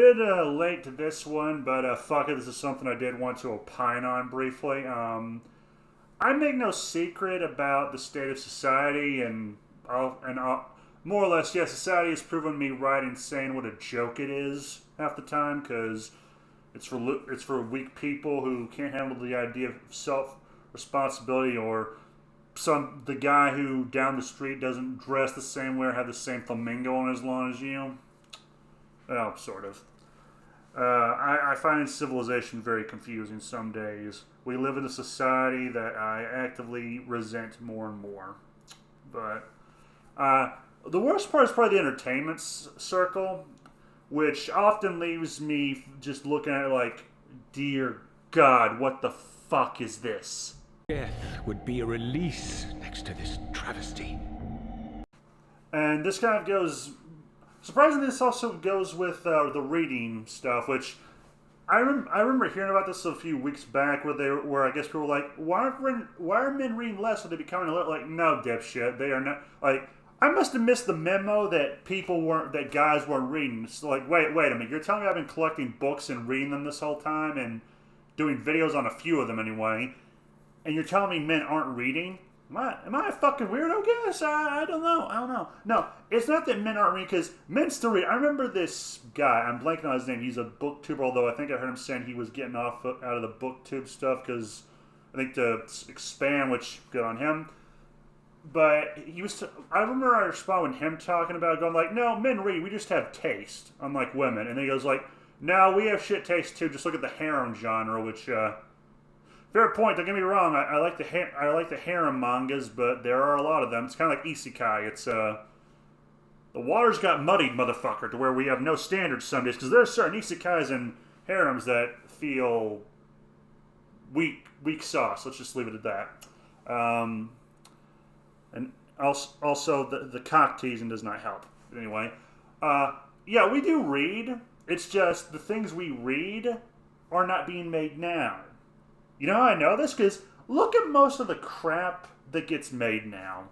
bit late to this one, but fuck it, this is something I did want to opine on briefly. I make no secret about the state of society, more or less, yeah, society has proven me right in saying what a joke it is half the time, because it's for weak people who can't handle the idea of self responsibility, or the guy who down the street doesn't dress the same way or have the same flamingo on his lawn as you. Well, sort of. I find civilization very confusing some days. We live in a society that I actively resent more and more. But the worst part is probably the entertainment circle, which often leaves me just looking at it like, dear God, what the fuck is this? Death would be a release next to this travesty. And this kind of goes... Surprisingly, this also goes with the reading stuff, which I remember hearing about this a few weeks back, where I guess people were like, why are men reading less? Are they becoming a little like, no, dipshit, they are not. Like, I must have missed the memo that guys weren't reading. It's like, wait a minute, you're telling me I've been collecting books and reading them this whole time and doing videos on a few of them anyway, and you're telling me men aren't reading? Am I a fucking weirdo, guys? I don't know. No, it's not that men aren't reading, because men still read. I remember this guy, I'm blanking on his name, he's a booktuber, although I think I heard him saying he was getting off out of the booktube stuff, because I think to expand, which, good on him. But I remember I responded with him talking about going like, no, men read, we just have taste, unlike women. And then he goes like, no, we have shit taste too, just look at the harem genre, which, fair point. Don't get me wrong. I like the harem mangas, but there are a lot of them. It's kind of like isekai. It's the waters got muddied, motherfucker, to where we have no standards some days. Because there are certain isekais and harems that feel weak sauce. Let's just leave it at that. And also the cock teasing does not help. Anyway, yeah, we do read. It's just the things we read are not being made now. You know how I know this? Because look at most of the crap that gets made now.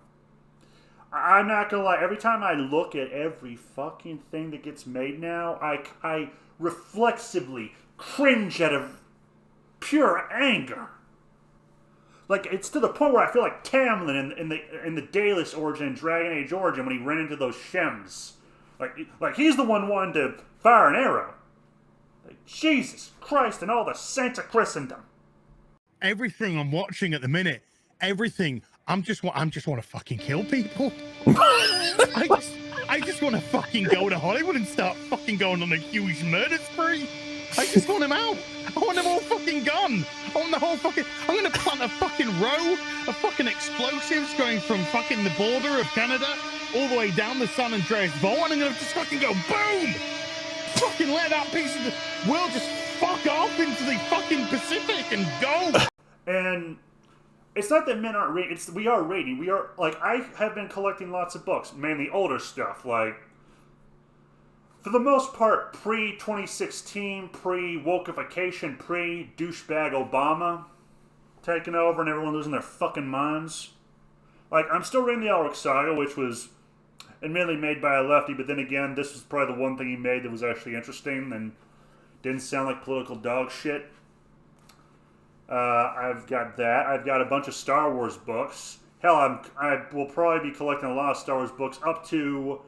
I'm not going to lie. Every time I look at every fucking thing that gets made now, I reflexively cringe out of pure anger. Like, it's to the point where I feel like Tamlin in the Daedalus origin, Dragon Age origin, when he ran into those Shems. Like he's the one wanting to fire an arrow. Like, Jesus Christ and all the saints of Christendom. Everything I'm watching at the minute, everything, I'm just want to fucking kill people. I just want to fucking go to Hollywood and start fucking going on a huge murder spree. I just want them out. I want them all fucking gone. I want the whole fucking, I'm going to plant a fucking row of fucking explosives going from fucking the border of Canada all the way down the San Andreas Fault, and I'm going to just fucking go boom. Fucking let that piece of the world just fuck off into the fucking Pacific and go. And it's not that men aren't reading. We are reading. We are, like, I have been collecting lots of books, mainly older stuff. Like, for the most part, pre-2016, pre-wokeification, pre-douchebag Obama taking over and everyone losing their fucking minds. Like, I'm still reading the Elric Saga, which was admittedly made by a lefty, but then again, this was probably the one thing he made that was actually interesting and didn't sound like political dog shit. I've got that. I've got a bunch of Star Wars books. Hell, I will probably be collecting a lot of Star Wars books up to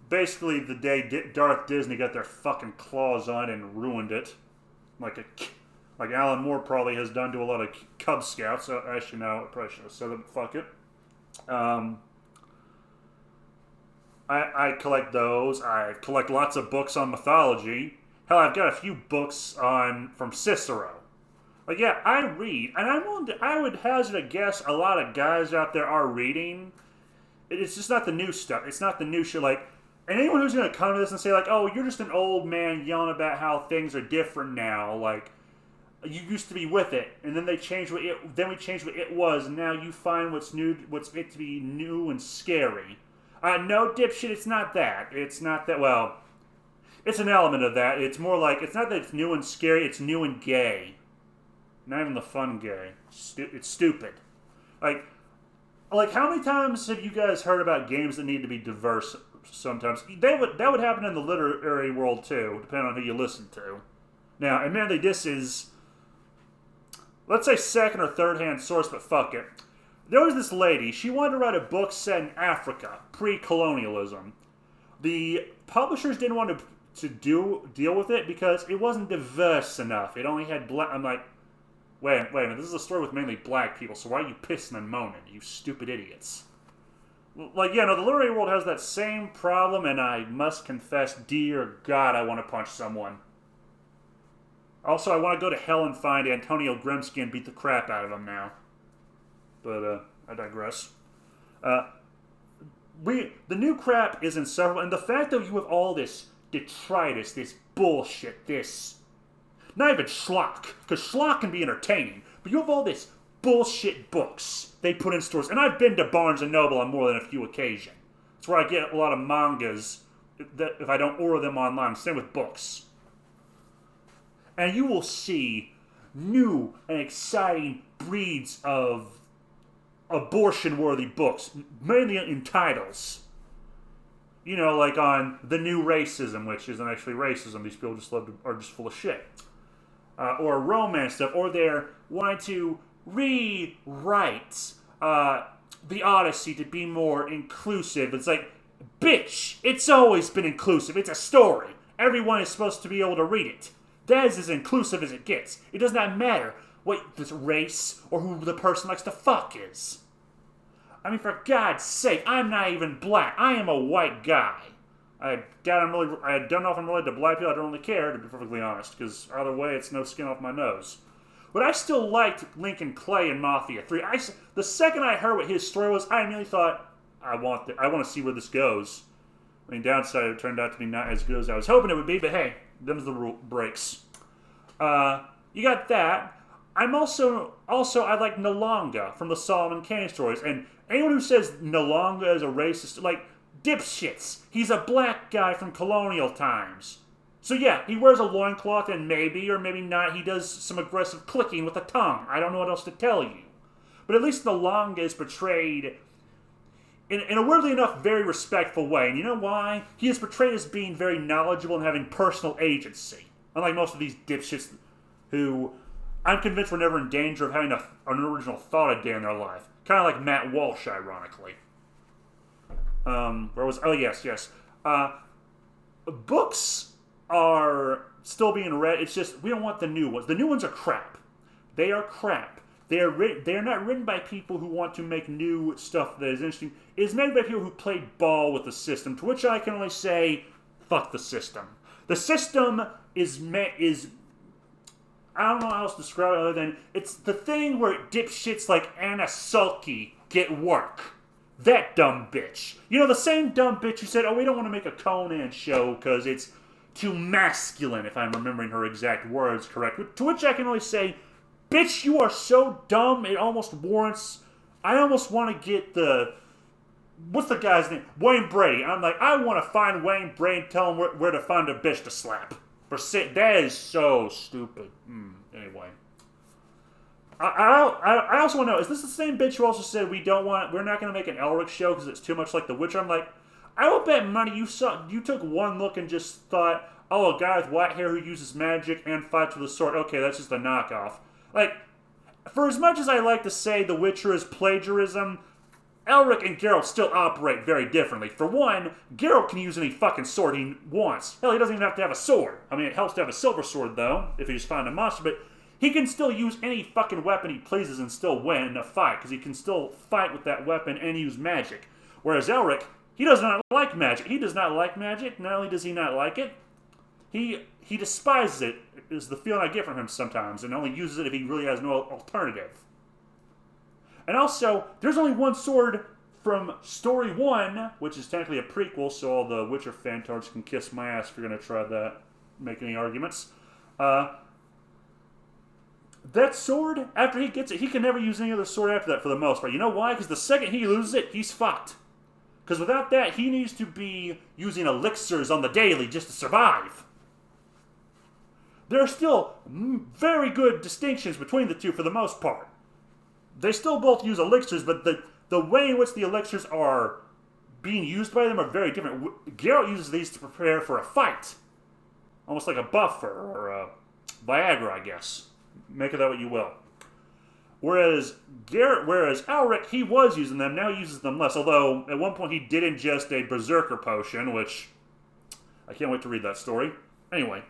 basically the day Darth Disney got their fucking claws on it and ruined it. Like Alan Moore probably has done to a lot of Cub Scouts. Actually, no, I probably should have said it. Fuck it. I collect those. I collect lots of books on mythology. Hell, I've got a few books from Cicero. Like, yeah, I read, and I would hazard a guess a lot of guys out there are reading. It's just not the new stuff. It's not the new shit. Like, and anyone who's going to come to this and say, like, oh, you're just an old man yelling about how things are different now. Like, you used to be with it, and then we changed what it was, and now you find what's it to be new and scary. No, dipshit, it's not that. It's not that, well, it's an element of that. It's more like, it's not that it's new and scary, it's new and gay. Not even the fun gay. It's stupid. Like how many times have you guys heard about games that need to be diverse sometimes. That would happen in the literary world too, depending on who you listen to. Now, admittedly, this is, let's say, second or third hand source, but fuck it. There was this lady. She wanted to write a book set in Africa, pre-colonialism. The publishers didn't want to deal with it because it wasn't diverse enough. It only had black. I'm like, wait a minute. This is a story with mainly black people. So why are you pissing and moaning, you stupid idiots? Like, yeah, no, the literary world has that same problem, and I must confess, dear God, I want to punch someone. Also, I want to go to hell and find Antonio Grimsky and beat the crap out of him now. But, I digress. The new crap is insufferable, and the fact that you have all this detritus, this bullshit, this... Not even schlock, because schlock can be entertaining, but you have all this bullshit books they put in stores. And I've been to Barnes & Noble on more than a few occasions. It's where I get a lot of mangas that if I don't order them online. Same with books. And you will see new and exciting breeds of abortion-worthy books, mainly in titles. You know, like on The New Racism, which isn't actually racism. These people are just full of shit. Or romance stuff. Or they're wanting to rewrite the Odyssey to be more inclusive. It's like, bitch, it's always been inclusive. It's a story. Everyone is supposed to be able to read it. That is as inclusive as it gets. It does not matter what this race or who the person likes to fuck is. I mean, for God's sake, I'm not even black. I am a white guy. I don't know if I'm related to black people. I don't really care, to be perfectly honest, because either way, it's no skin off my nose. But I still liked Lincoln Clay in Mafia 3. The second I heard what his story was, I immediately thought, I want to see where this goes. I mean, downside, it turned out to be not as good as I was hoping it would be, but hey, them's the breaks. You got that. I like Nalonga from the Solomon Kane stories, and anyone who says Nalonga is a racist, like, dipshits. He's a black guy from colonial times. So yeah, he wears a loincloth and maybe, or maybe not, he does some aggressive clicking with the tongue. I don't know what else to tell you. But at least Nalonga is portrayed in a weirdly enough very respectful way. And you know why? He is portrayed as being very knowledgeable and having personal agency. Unlike most of these dipshits who I'm convinced were never in danger of having an original thought a day in their life. Kind of like Matt Walsh, ironically. Yes. Books are still being read. It's just, we don't want the new ones. The new ones are crap. They are crap. They are not written by people who want to make new stuff that is interesting. It is made by people who played ball with the system, to which I can only say, fuck the system. The system is I don't know how else to describe it other than it's the thing where dipshits like Anna Sulky get work. That dumb bitch. You know, the same dumb bitch who said, oh, we don't want to make a Conan show because it's too masculine, if I'm remembering her exact words correct. To which I can only say, bitch, you are so dumb, it almost warrants... I almost want to get what's the guy's name? Wayne Brady. I'm like, I want to find Wayne Brady and tell him where to find a bitch to slap. That is so stupid. Anyway. I also want to know, is this the same bitch who also said we're not going to make an Elric show because it's too much like The Witcher? I'm like, I will bet money you took one look and just thought, oh, a guy with white hair who uses magic and fights with a sword. Okay, that's just a knockoff. Like, for as much as I like to say The Witcher is plagiarism, Elric and Geralt still operate very differently. For one, Geralt can use any fucking sword he wants. Hell, he doesn't even have to have a sword. I mean, it helps to have a silver sword, though, if you just find a monster, but he can still use any fucking weapon he pleases and still win a fight, because he can still fight with that weapon and use magic. Whereas Elric, he does not like magic. He does not like magic. Not only does he not like it, he despises it, is the feeling I get from him sometimes, and only uses it if he really has no alternative. And also, there's only one sword from Story 1, which is technically a prequel, so all the Witcher fantards can kiss my ass if you're going to try that, make any arguments. That sword, after he gets it, he can never use any other sword after that for the most part. You know why? Because the second he loses it, he's fucked. Because without that, he needs to be using elixirs on the daily just to survive. There are still very good distinctions between the two for the most part. They still both use elixirs, but the way in which the elixirs are being used by them are very different. Geralt uses these to prepare for a fight. Almost like a buffer, or a Viagra, I guess. Make of that what you will. Whereas Alric, he was using them, now he uses them less. Although, at one point he did ingest a Berserker potion, which I can't wait to read that story. Anyway.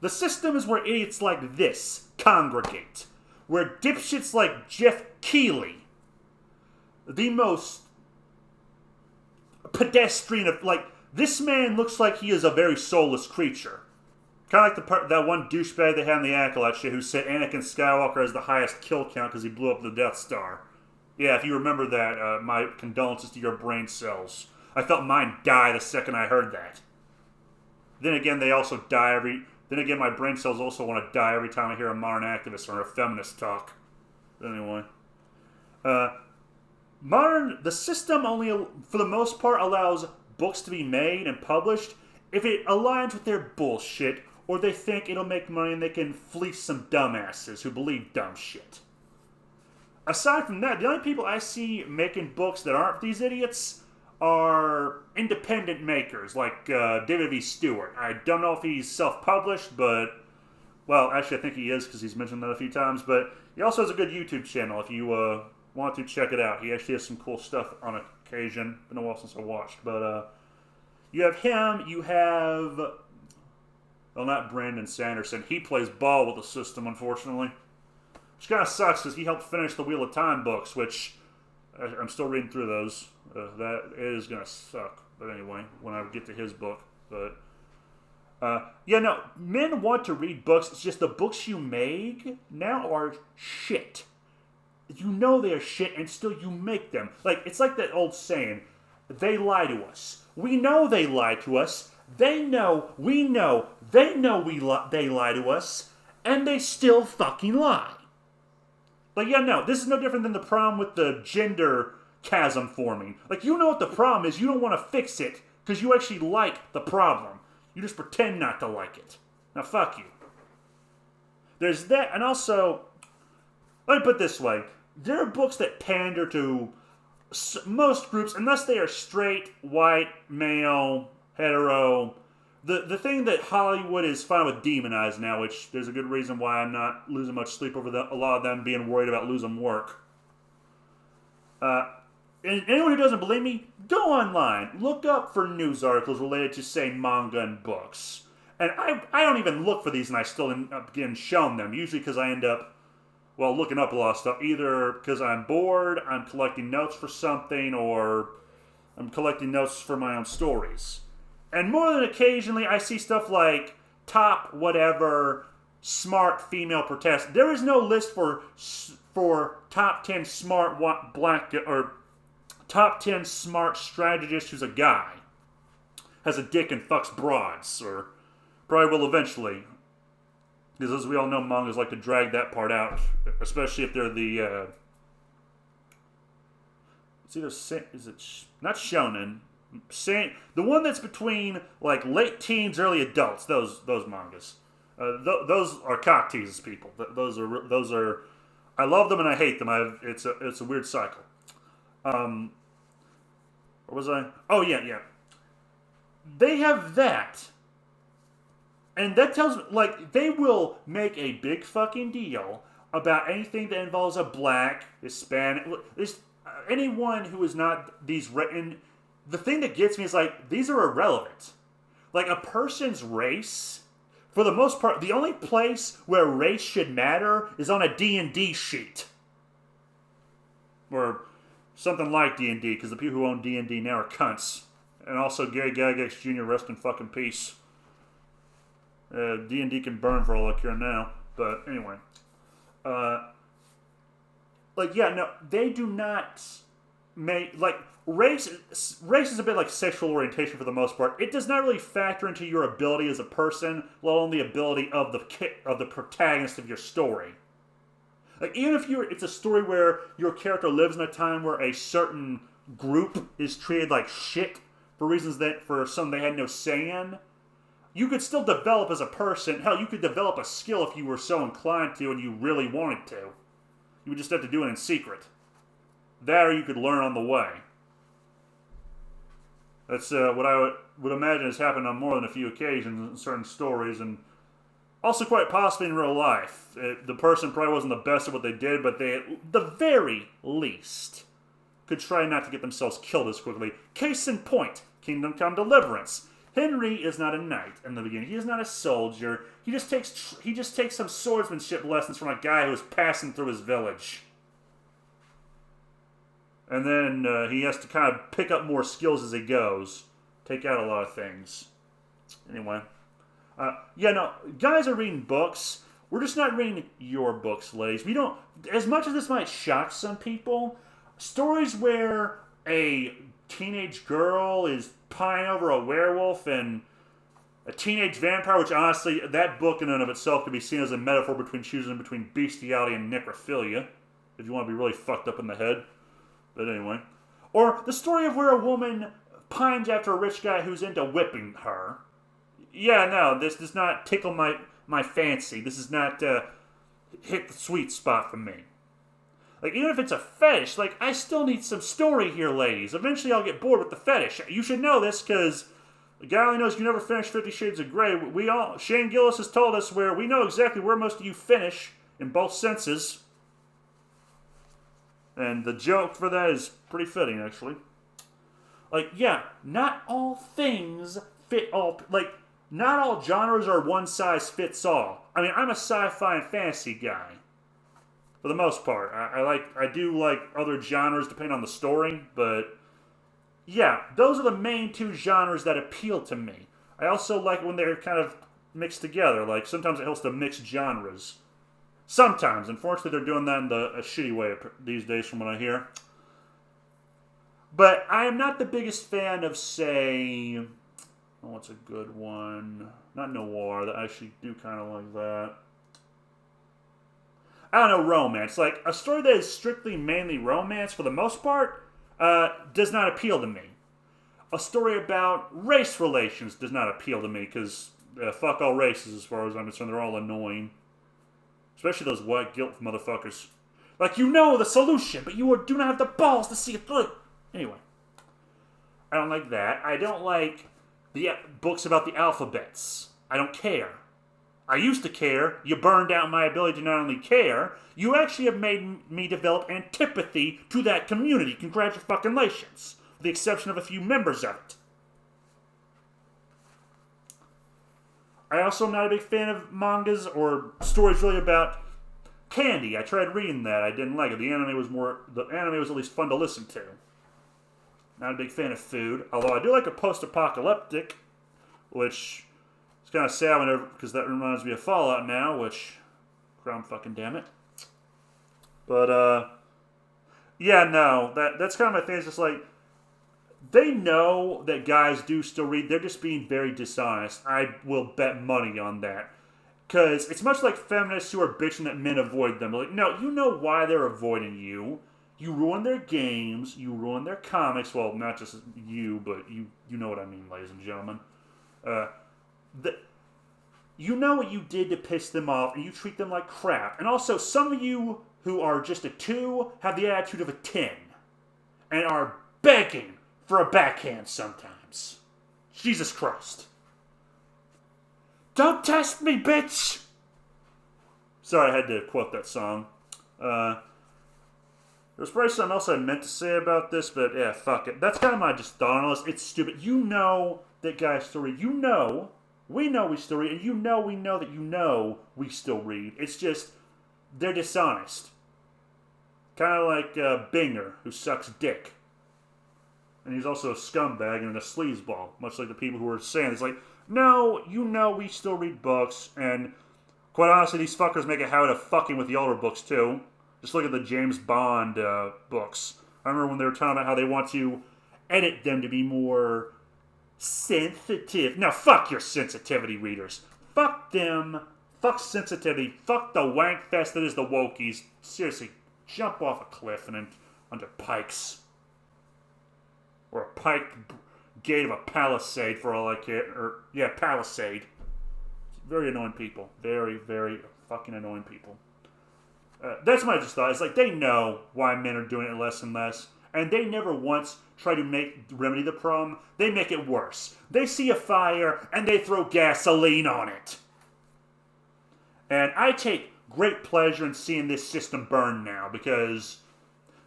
The system is where idiots like this congregate. Where dipshits like Jeff Keighley, the most pedestrian of, like, this man looks like he is a very soulless creature. Kind of like that one douchebag they had in the Acolyte shit who said Anakin Skywalker has the highest kill count because he blew up the Death Star. Yeah, if you remember that, my condolences to your brain cells. I felt mine die the second I heard that. Then again, they also die Then again, my brain cells also want to die every time I hear a modern activist or a feminist talk. Anyway. The system only, for the most part, allows books to be made and published if it aligns with their bullshit, or they think it'll make money and they can fleece some dumbasses who believe dumb shit. Aside from that, the only people I see making books that aren't these idiots are independent makers, like David V. Stewart. I don't know if he's self-published, but, well, actually I think he is, because he's mentioned that a few times, but he also has a good YouTube channel if you want to check it out. He actually has some cool stuff on occasion. Been a while since I watched, but you have him, you have, well, not Brandon Sanderson. He plays ball with the system, unfortunately. Which kind of sucks, because he helped finish the Wheel of Time books, which I'm still reading through those. That is going to suck. But anyway, when I get to his book. But, yeah, no, men want to read books. It's just the books you make now are shit. You know they're shit, and still you make them. Like, it's like that old saying, they lie to us. We know they lie to us. They know, we know, they know they lie to us, and they still fucking lie. Like, yeah, no, this is no different than the problem with the gender chasm forming. Like, you know what the problem is. You don't want to fix it because you actually like the problem. You just pretend not to like it. Now, fuck you. There's that, and also, let me put it this way. There are books that pander to most groups, unless they are straight, white, male, hetero. The thing that Hollywood is fine with demonized now, which there's a good reason why I'm not losing much sleep over a lot of them being worried about losing work. And anyone who doesn't believe me, go online. Look up for news articles related to, say, manga and books. And I don't even look for these, and I still end up getting shown them. Usually because I end up, well, looking up a lot of stuff. Either because I'm bored, I'm collecting notes for something, or I'm collecting notes for my own stories. And more than occasionally, I see stuff like top whatever smart female protagonist. There is no list for top 10 smart black or top 10 smart strategist who's a guy, has a dick and fucks broads, or probably will eventually. Because as we all know, mangas like to drag that part out, especially if they're the it's either not shonen. The one that's between like late teens, early adults. Those mangas. Those are cock teases, people. Those are. I love them and I hate them. It's a weird cycle. Or was I? Oh yeah. They have that, and that tells me like they will make a big fucking deal about anything that involves a black, Hispanic, anyone who is not these written. The thing that gets me is, like, these are irrelevant. Like, a person's race, for the most part, the only place where race should matter is on a D&D sheet. Or something like D&D, because the people who own D&D now are cunts. And also, Gary Gygax Jr., rest in fucking peace. D&D can burn for all I care now. But, anyway. Like, yeah, no, they do not make, like, Race is a bit like sexual orientation for the most part. It does not really factor into your ability as a person, let alone the ability of the protagonist of your story. Like, even if it's a story where your character lives in a time where a certain group is treated like shit for reasons that for some they had no say in, you could still develop as a person. Hell, you could develop a skill if you were so inclined to and you really wanted to. You would just have to do it in secret. That or you could learn on the way. That's what I would imagine has happened on more than a few occasions in certain stories, and also quite possibly in real life. The person probably wasn't the best at what they did, but they, at the very least, could try not to get themselves killed as quickly. Case in point, Kingdom Come Deliverance. Henry is not a knight in the beginning. He is not a soldier. He just takes some swordsmanship lessons from a guy who was passing through his village. And then he has to kind of pick up more skills as he goes. Take out a lot of things. Anyway. Guys are reading books. We're just not reading your books, ladies. We don't, as much as this might shock some people, stories where a teenage girl is pining over a werewolf and a teenage vampire, which honestly, that book in and of itself could be seen as a metaphor between choosing between bestiality and necrophilia, if you want to be really fucked up in the head. But anyway. Or the story of where a woman pines after a rich guy who's into whipping her. Yeah, no, this does not tickle my fancy. This is not hit the sweet spot for me. Like, even if it's a fetish, like, I still need some story here, ladies. Eventually I'll get bored with the fetish. You should know this, because the guy only knows you never finish 50 Shades of Grey. Shane Gillis has told us where we know exactly where most of you finish, in both senses. And the joke for that is pretty fitting, actually. Like, yeah, not all things fit all... Like, not all genres are one size fits all. I mean, I'm a sci-fi and fantasy guy. For the most part. I do like other genres depending on the story, but... Yeah, those are the main two genres that appeal to me. I also like when they're kind of mixed together. Like, sometimes it helps to mix genres. Sometimes. Unfortunately, they're doing that in a shitty way these days from what I hear. But I am not the biggest fan of, say... Oh, what's a good one? Not noir. I actually do kind of like that. I don't know, romance. Like, a story that is strictly mainly romance, for the most part, does not appeal to me. A story about race relations does not appeal to me, because fuck all races as far as I'm concerned. They're all annoying. Especially those white guilt motherfuckers. Like, you know the solution, but you do not have the balls to see it through. Anyway. I don't like that. I don't like the books about the alphabets. I don't care. I used to care. You burned out my ability to not only care, you actually have made me develop antipathy to that community. Congratulations. With the exception of a few members of it. I also am not a big fan of mangas or stories really about candy. I tried reading that. I didn't like it. The anime was at least fun to listen to. Not a big fan of food. Although I do like a post-apocalyptic, which is kind of sad because that reminds me of Fallout now, which, crown fucking damn it. But, yeah, no, that's kind of my thing. It's just like, they know that guys do still read. They're just being very dishonest. I will bet money on that. Because it's much like feminists who are bitching that men avoid them. Like, no, you know why they're avoiding you. You ruin their games. You ruin their comics. Well, not just you, but you know what I mean, ladies and gentlemen. You know what you did to piss them off, and you treat them like crap. And also, some of you who are just a 2 have the attitude of a 10. And are begging for a backhand sometimes. Jesus Christ. Don't test me, bitch! Sorry, I had to quote that song. There's probably something else I meant to say about this, but yeah, fuck it. That's kind of my just thought on this. It's stupid. You know that guy's story. You know, we know we still read, and you know we know that you know we still read. It's just, they're dishonest. Kind of like Binger, who sucks dick. And he's also a scumbag and a sleazeball, much like the people who are saying it's like, no, you know we still read books, and quite honestly, these fuckers make a habit of fucking with the older books too. Just look at the James Bond books. I remember when they were talking about how they want to edit them to be more sensitive. Now, fuck your sensitivity readers. Fuck them. Fuck sensitivity. Fuck the wank fest that is the wokies. Seriously, jump off a cliff and then under pikes. Or a pike gate of a palisade for all I care. Or, yeah, palisade. Very annoying people. Very, very fucking annoying people. That's my just thought. It's like they know why men are doing it less and less, and they never once try to remedy the problem. They make it worse. They see a fire and they throw gasoline on it. And I take great pleasure in seeing this system burn now because,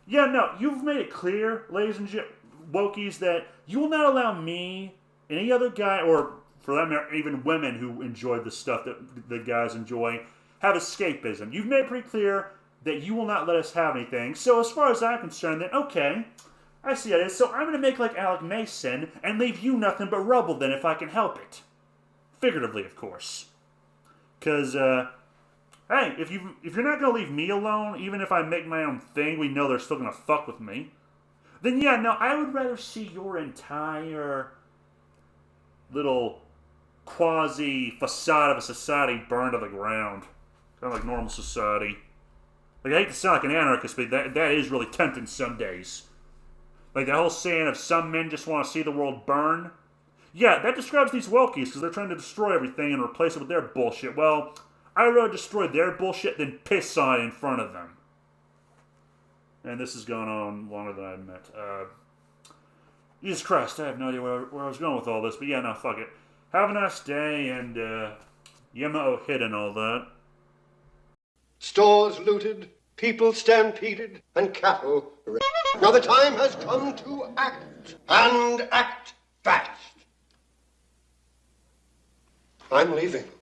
yeah, no, you've made it clear, ladies and wokies, that you will not allow me, any other guy, or for that matter, even women who enjoy the stuff that the guys enjoy, have escapism. You've made it pretty clear that you will not let us have anything. So as far as I'm concerned, then, okay, I see how it is. So I'm going to make like Alec Mason and leave you nothing but rubble then if I can help it. Figuratively, of course. Because, hey, if you're not going to leave me alone, even if I make my own thing, we know they're still going to fuck with me. Then yeah, no, I would rather see your entire little quasi-facade of a society burned to the ground. Kind of like normal society. Like, I hate to sound like an anarchist, but that is really tempting some days. Like, the whole saying of some men just want to see the world burn. Yeah, that describes these wokies, because they're trying to destroy everything and replace it with their bullshit. Well, I'd rather destroy their bullshit than piss on it in front of them. And this has gone on longer than I admit. Jesus Christ, I have no idea where I was going with all this, but yeah, no, fuck it. Have a nice day, and, Yama hit and all that. Stores looted, people stampeded, and cattle wrecked. Now the time has come to act, and act fast. I'm leaving.